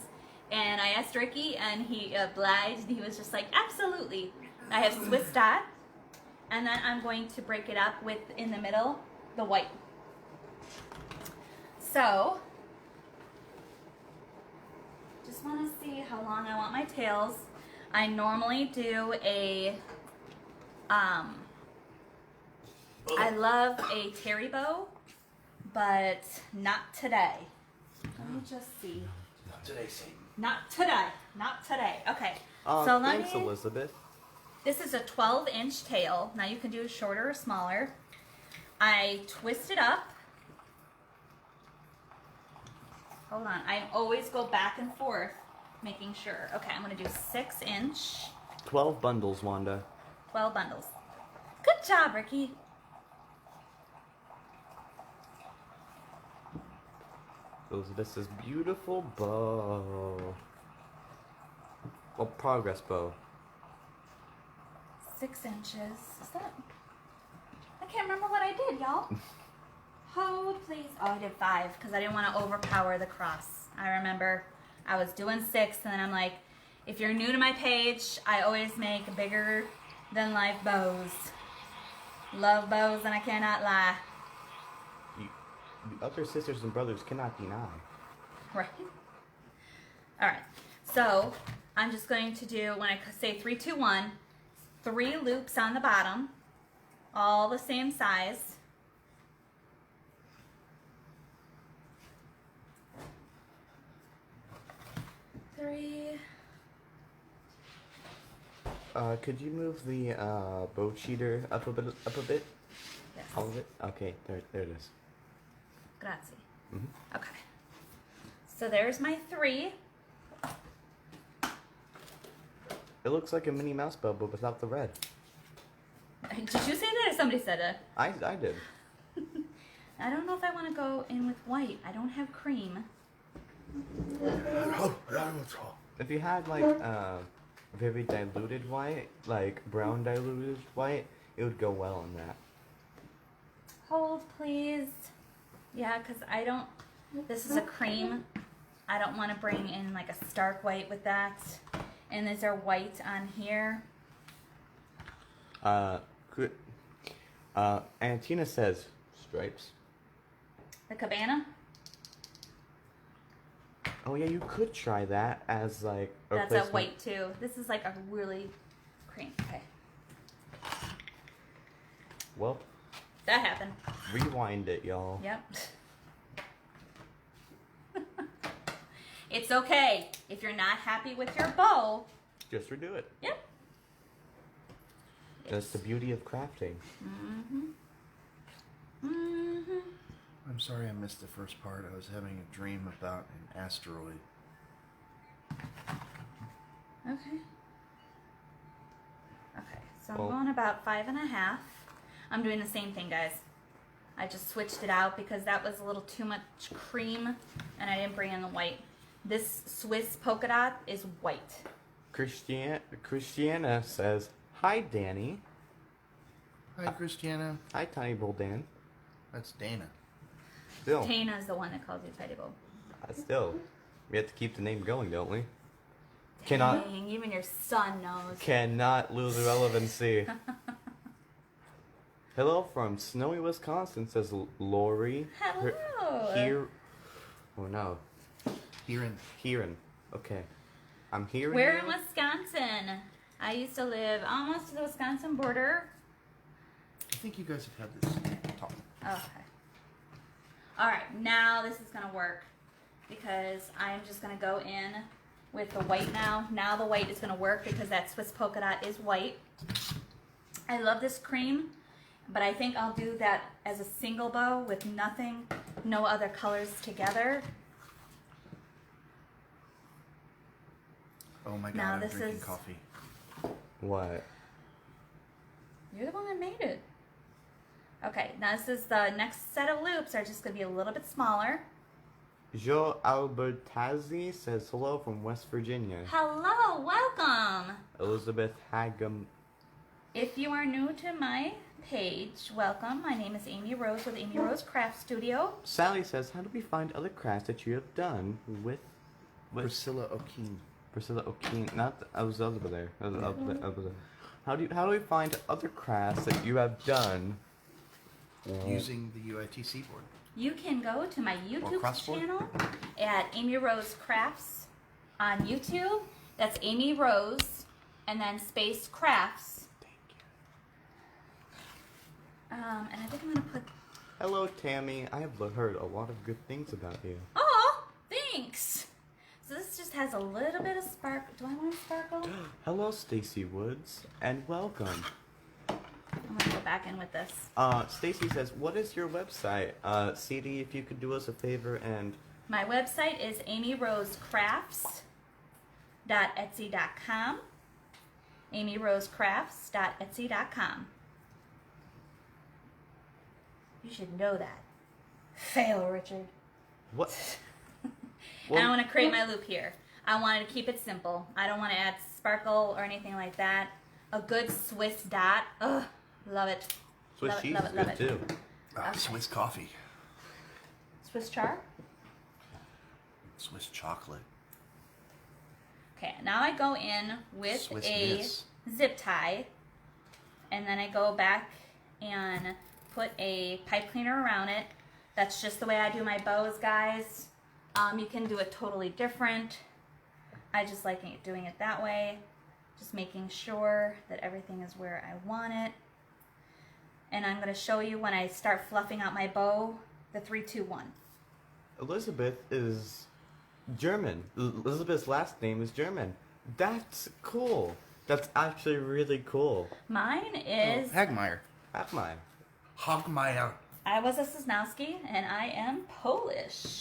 And I asked Ricky, and he obliged. He was just like, absolutely. I have Swiss dot, and then I'm going to break it up with, in the middle, the white. So, just want to see how long I want my tails. I normally do a I love a terry bow, but not today. Let me just see. Not today, Satan. Not today. Not today. Okay. So thanks, Elizabeth. This is a 12-inch tail. Now you can do shorter or smaller. I twist it up. Hold on. I always go back and forth, making sure. Okay, I'm going to do 6-inch. 12 bundles, Wanda. 12 bundles. Good job, Ricky. This is beautiful bow. Well, progress bow. 6 inches. Is that? I can't remember what I did, y'all. Hold, please. Oh, I did 5 because I didn't want to overpower the cross. I remember I was doing 6, and then I'm like, if you're new to my page, I always make bigger than life bows. Love bows, and I cannot lie. The other sisters and brothers cannot deny. Right. All right. So I'm just going to do, when I say 3, 2, 1, 3 loops on the bottom, all the same size. Three. Could you move the bow cheater up a bit? Yes. All of it? Okay, there it is. Grazie. Mm-hmm. Okay. So there's my 3. It looks like a Minnie Mouse bow, but without the red. Did you say that, or somebody said it? I did. I don't know if I want to go in with white. I don't have cream. If you had like very diluted white, like brown diluted white, it would go well on that. Hold, please. Yeah, because I don't, this is a cream. I don't want to bring in like a stark white with that. And is there white on here? And Tina says stripes. The cabana? Oh yeah, you could try that as like a That's replacement. a white too. This is like a really cream. Okay. Well, That happened. rewind it, y'all. Yep. It's okay. If you're not happy with your bow, Just redo it. yep. That's the beauty of crafting. Mm-hmm. Mm-hmm. I'm sorry I missed the first part. I was having a dream about an asteroid. Okay. Okay, so I'm Well- going about 5.5. I'm doing the same thing, guys. I just switched it out because that was a little too much cream and I didn't bring in the white. This Swiss polka dot is white. Christiana says, "Hi, Danny. Hi, Christiana. Hi, Tiny Bull Dan." That's Dana. Still, Tana's the one that calls you Teddy Bo. still, we have to keep the name going, don't we? Cannot Dang, even your son knows. cannot lose relevancy. Hello from snowy Wisconsin, says Lori. Hello. Here. Oh no. Hearing. Okay. I'm hearing. We're you. in Wisconsin. I used to live almost to the Wisconsin border. I think you guys have had this talk. Okay. All right, now this is gonna work because I'm just gonna go in with the white now. Now the white is gonna work because that Swiss polka dot is white. I love this cream, but I think I'll do that as a single bow with nothing, no other colors together. Oh my god, Now I'm this drinking is- coffee. What? You're the one that made it. Okay, now this is the next set of loops are just gonna be a little bit smaller. Joe Albertazzi says hello from West Virginia. Hello, welcome. Elizabeth Hagum. If you are new to my page, welcome. My name is Amy Rose with Amy Rose Craft Studio. Sally says, how do we find other crafts that you have done with Priscilla O'Keen. Priscilla O'Keen? I was over there. How do we find other crafts that you have done? Using the UITC board. You can go to my YouTube crossboard? channel at Amy Rose Crafts on YouTube. That's Amy Rose and then space crafts. Thank And I think I'm gonna put. Hello, Tammy. I have heard a lot of good things about you. Oh, thanks. So this just has a little bit of sparkle. Do I want to sparkle? Hello, Stacy Woods, and welcome. I'm gonna go back in with this. Stacy says, what is your website? CD, if you could do us a favor and... My website is amyrosecrafts.etsy.com. amyrosecrafts.etsy.com. You should know that. Fail, Richard. What? And I want to create my loop here. I wanted to keep it simple. I don't want to add sparkle or anything like that. A good Swiss dot. Ugh, love it. Swiss love cheese it, love is it, love good it. too. Okay. Swiss coffee. Swiss char? Swiss chocolate. Okay, now I go in with Swiss a miss. zip tie. And then I go back and put a pipe cleaner around it. That's just the way I do my bows, guys. You can do it totally different. I just like doing it that way. Just making sure that everything is where I want it. And I'm going to show you when I start fluffing out my bow, the 3, 2, 1. Elizabeth is German. Elizabeth's last name is German. That's cool. That's actually really cool. Mine is... Hagmeyer. That's mine. Hagmeyer. I was a Sosnowski, and I am Polish.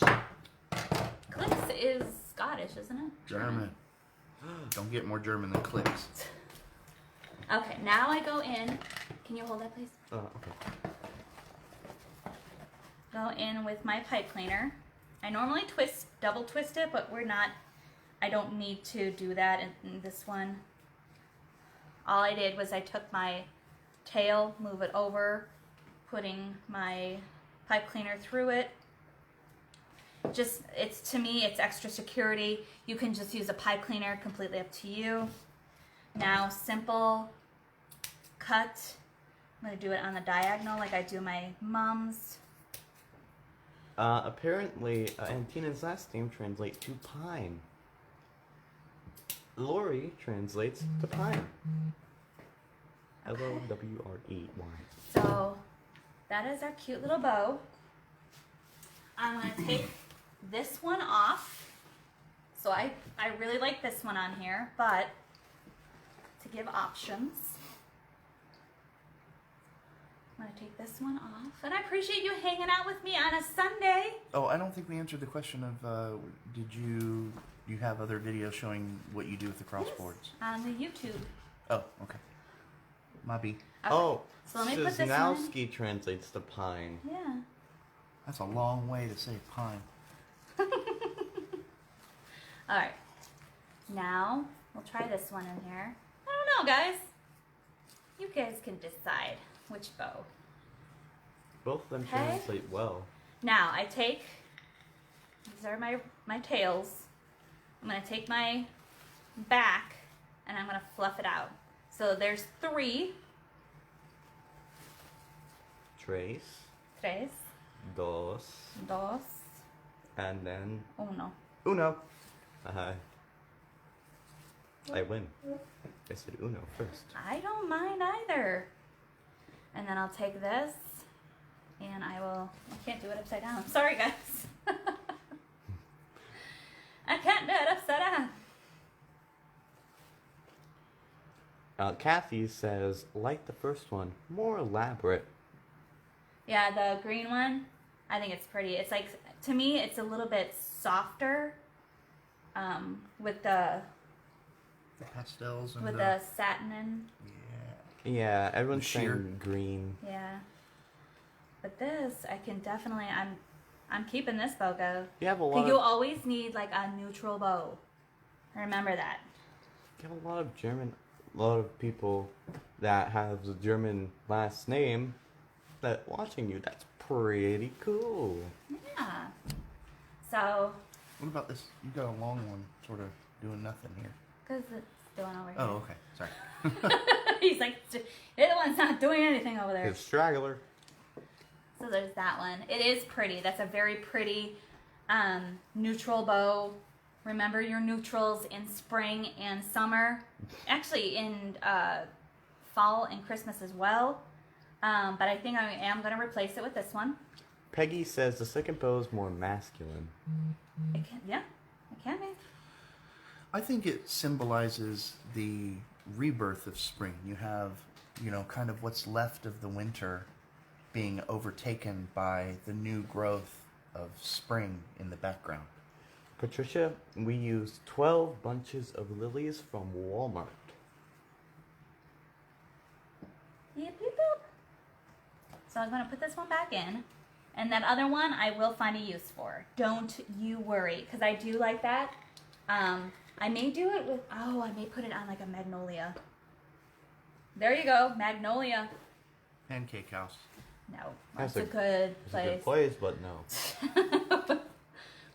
Clicks is Scottish, isn't it? German. Don't get more German than clicks. Okay, now I go in. Can you hold that, please? Okay. Go in with my pipe cleaner. I normally double twist it, but I don't need to do that in this one. All I did was I took my tail, move it over, putting my pipe cleaner through it. To me, it's extra security. You can just use a pipe cleaner, completely up to you. Now, simple cut. I'm going to do it on the diagonal like I do my mom's. Apparently, Antina's last name translates to pine. Lori translates to pine. Okay. L-O-W-R-E-Y. So, that is our cute little bow. I'm going to take this one off. So I really like this one on here, but to give options, I'm going to take this one off. And I appreciate you hanging out with me on a Sunday. Oh, I don't think we answered the question of, do you have other videos showing what you do with the crossboards? On the YouTube. Oh, okay. Maybe. Okay. Oh, so let me put this one in. Sosnowski translates to pine. Yeah. That's a long way to say pine. Alright. Now, we'll try this one in here. I don't know, guys. You guys can decide which bow. Both of them Okay. translate well. Now, these are my tails. I'm going to take my back and I'm going to fluff it out. So there's 3. Tres, Tres, dos, dos, and then uno. uno. I win. I said uno first. I don't mind either. And then I'll take this and I can't do it upside down. I'm sorry, guys. I can't do it upside down. Kathy says, like the first one, more elaborate. Yeah, the green one, I think it's pretty. It's like, to me, it's a little bit softer with the pastels and with the satin and Yeah, everyone's sheer. saying green. yeah. But this, I can definitely, I'm keeping this bow, go. You have a lot You of always need like a neutral bow. Remember that. you have a lot of people that have the German last name that watching you. That's pretty cool. Yeah. So, What about this? You got a long one, sort of doing nothing here. because it's doing over here. Oh, okay. Sorry. He's like, the other one's not doing anything over there. It's straggler. So there's that one. It is pretty. That's a very pretty neutral bow. Remember your neutrals in spring and summer. Actually, in fall and Christmas as well. But I think I am going to replace it with this one. Peggy says the second bow is more masculine. It can be. I think it symbolizes the rebirth of spring. You have, kind of what's left of the winter being overtaken by the new growth of spring in the background. Patricia, we used 12 bunches of lilies from Walmart. Yep, yep, yep. So I'm going to put this one back in. And that other one I will find a use for. Don't you worry. Because I do like that. I may do it with... Oh, I may put it on like a magnolia. There you go. Magnolia. Pancake house. No. That's a good place. It's a good place, but no.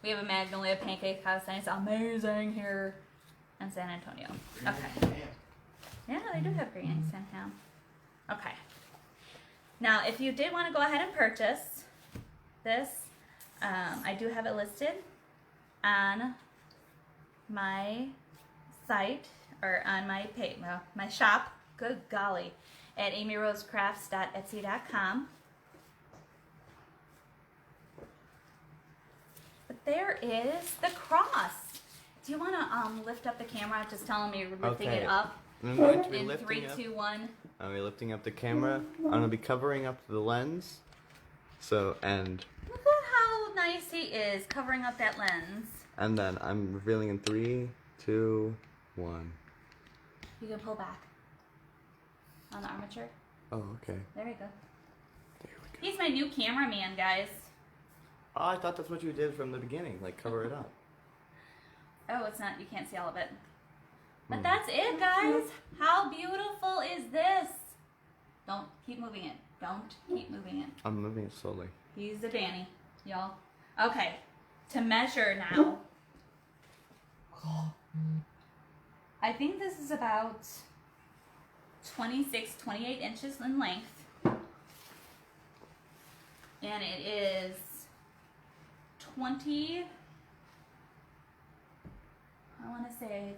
We have a magnolia pancake house and it's amazing here in San Antonio. Okay. Yeah, they do have green eggs and ham. Okay. Now, if you did want to go ahead and purchase this, I do have it listed on my site, or on my page, well, my shop, good golly, at amyrosecrafts.etsy.com. But there is the cross. Do you want to lift up the camera? Just tell them you're lifting it up. I'm going to be In lifting 3, up. 2, 1. I'm going to be lifting up the camera. I'm going to be covering up the lens. So, and... Look at how nice he is covering up that lens. And then I'm revealing in 3, 2, 1. You can pull back on the armature. Oh, okay. There you go. There we go. He's my new cameraman, guys. Oh, I thought that's what you did from the beginning, like cover it up. Oh, it's not. You can't see all of it. But that's it, guys. How beautiful is this? Don't keep moving it. Don't keep moving it. I'm moving it slowly. He's the Danny, y'all. Okay, to measure now. I think this is about 26, 28 inches in length. And it is 20, I want to say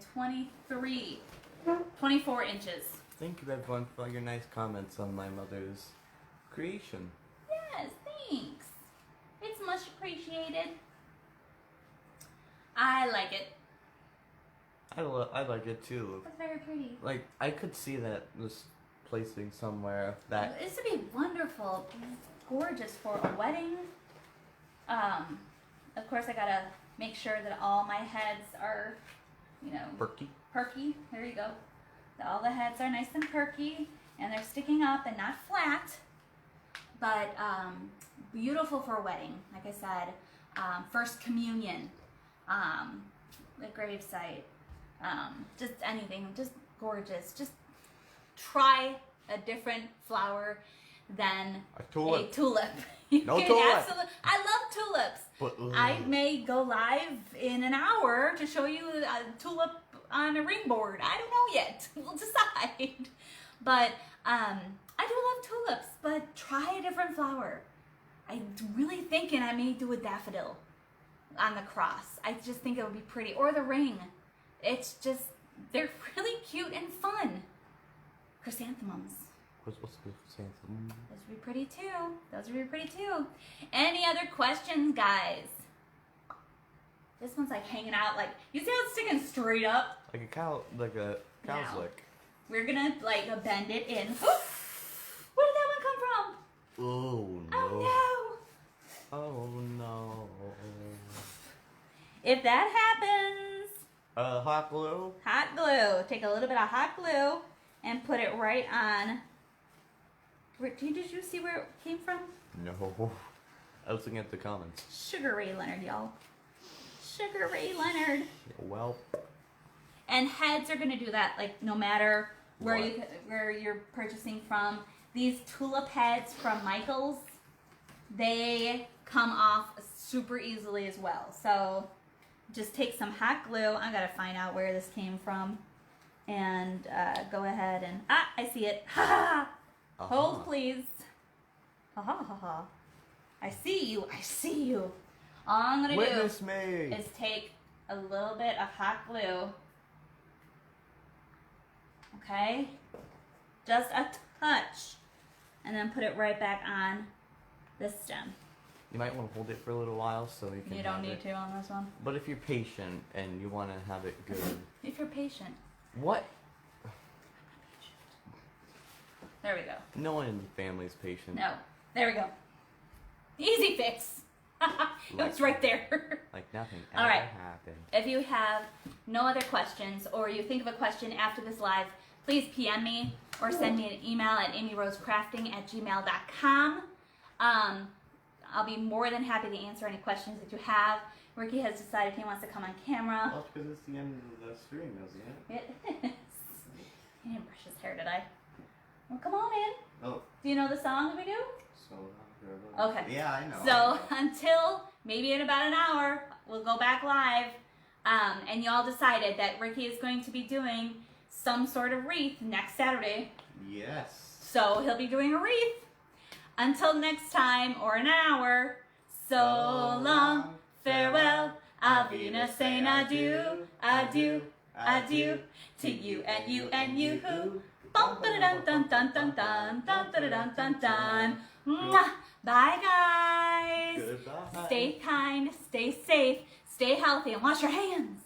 24 inches. Thank you, everyone, for all your nice comments on my mother's creation. Yes, thanks. It's much appreciated. I like it. I like it too. It's very pretty. Like, I could see that was placing somewhere that... This would be wonderful. Gorgeous for a wedding. Of course, I gotta make sure that all my heads are, Perky. perky. There you go. That all the heads are nice and perky, and they're sticking up and not flat. But beautiful for a wedding. Like I said, first communion, the gravesite, just anything, just gorgeous. Just try a different flower than A tulip. a tulip. No tulip. I love tulips. But, I may go live in an hour to show you a tulip on a ring board. I don't know yet. We'll decide. But I do love tulips, but try a different flower. I'm really thinking I may do a daffodil on the cross. I just think it would be pretty. Or the ring. It's just, they're really cute and fun. Chrysanthemums. What's the chrysanthemum? Those would be pretty too. Those would be pretty too. Any other questions, guys? This one's like hanging out, like, you see how it's sticking straight up? Like a cow's Now. lick. We're gonna like bend it in. Where did that one come from? Oh no. Oh Oh no. no! If that happens, Hot glue? hot glue. Take a little bit of hot glue and put it right on. Did you see where it came from? No. I was looking at the comments. Sugar Ray Leonard, y'all. Sugar Ray Leonard. Well. And heads are gonna do that, like no matter where What? where you're purchasing from. These tulip heads from Michaels, they come off super easily as well. So just take some hot glue. I gotta find out where this came from, and go ahead and I see it. Ha ha! Hold please. Ha ha ha ha! I see you. I see you. All I'm gonna Witness do me. is take a little bit of hot glue. Okay? Just a touch. and then put it right back on the stem. You might want to hold it for a little while so you can. You don't have need it. to on this one. But if you're patient and you want to have it good. If you're patient. What? There we go. No one in the family is patient. No. There we go. Easy fix. It's right there. Like nothing All ever right. happened. If you have no other questions or you think of a question after this live, please PM me or send me an email at amyrosecrafting@gmail.com. I'll be more than happy to answer any questions that you have. Ricky has decided he wants to come on camera. Well, because it's the end of the stream, isn't it? It is. He didn't brush his hair today. Well, come on in. Oh. Do you know the song that we do? So Okay. Yeah, I know. So until maybe in about an hour, we'll go back live. And y'all decided that Ricky is going to be doing some sort of wreath next Saturday. Yes. So he'll be doing a wreath. Until next time, or an hour, so long, farewell, I'll be saying adieu, adieu, adieu, to you and you and you who. Bum ba dun dun dun dun dun dun dun dun dun dun. Mwah. Bye guys. Goodbye. Stay kind, stay safe, stay healthy, and wash your hands.